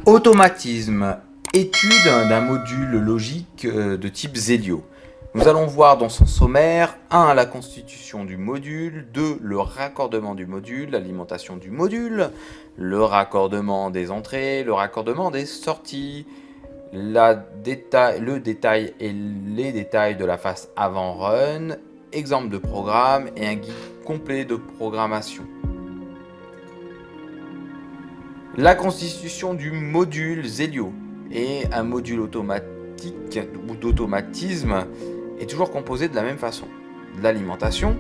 Automatisme, étude d'un module logique de type Zélio. Nous allons voir dans son sommaire 1. La constitution du module, 2. Le raccordement du module, l'alimentation du module, le raccordement des entrées, le raccordement des sorties, le détail et les détails de la phase avant run, exemple de programme et un guide complet de programmation. La constitution du module Zélio est un module automatique ou d'automatisme est toujours composé de la même façon. De l'alimentation,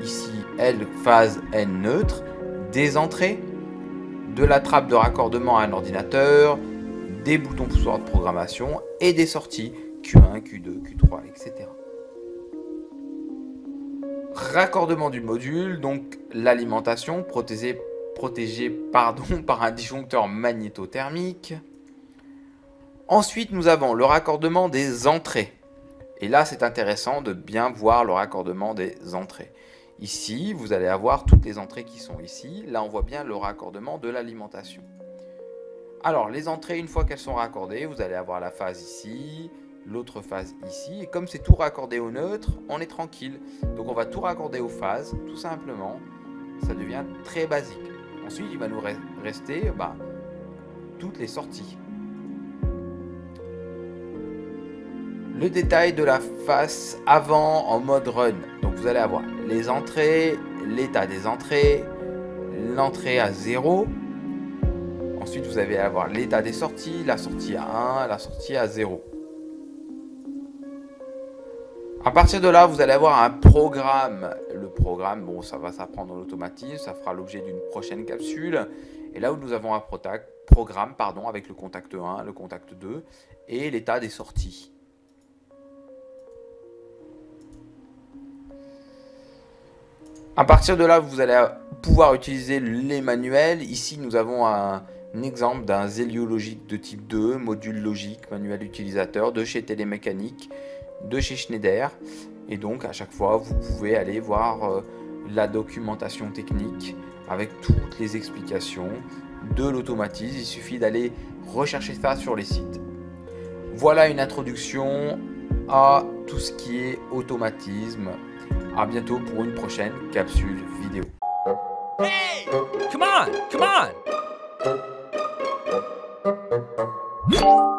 ici L phase N neutre, des entrées, de la trappe de raccordement à un ordinateur, des boutons poussoirs de programmation et des sorties Q1, Q2, Q3, etc. Raccordement du module, donc l'alimentation protégée par un disjoncteur magnétothermique. Ensuite, nous avons le raccordement des entrées. Et là, c'est intéressant de bien voir le raccordement des entrées. Ici, vous allez avoir toutes les entrées qui sont ici. Là, on voit bien le raccordement de l'alimentation. Alors, les entrées, une fois qu'elles sont raccordées, vous allez avoir la phase ici, l'autre phase ici. Et comme c'est tout raccordé au neutre, on est tranquille. Donc, on va tout raccorder aux phases, tout simplement. Ça devient très basique. Ensuite, il va nous rester toutes les sorties. Le détail de la phase avant en mode run. Donc vous allez avoir les entrées, l'état des entrées, l'entrée à 0. Ensuite, vous allez avoir l'état des sorties, la sortie à 1, la sortie à 0. À partir de là, vous allez avoir un programme. Le programme, bon, ça va s'apprendre en automatisme, ça fera l'objet d'une prochaine capsule. Et là où nous avons un programme avec le contact 1, le contact 2 et l'état des sorties. À partir de là, vous allez pouvoir utiliser les manuels. Ici, nous avons un exemple d'un Zélio logique de type 2, module logique, manuel utilisateur de chez Télémécanique, de chez Schneider. Et donc, à chaque fois, vous pouvez aller voir la documentation technique avec toutes les explications de l'automatisme. Il suffit d'aller rechercher ça sur les sites. Voilà une introduction à tout ce qui est automatisme. À bientôt pour une prochaine capsule vidéo. Hey! Come on! Come on!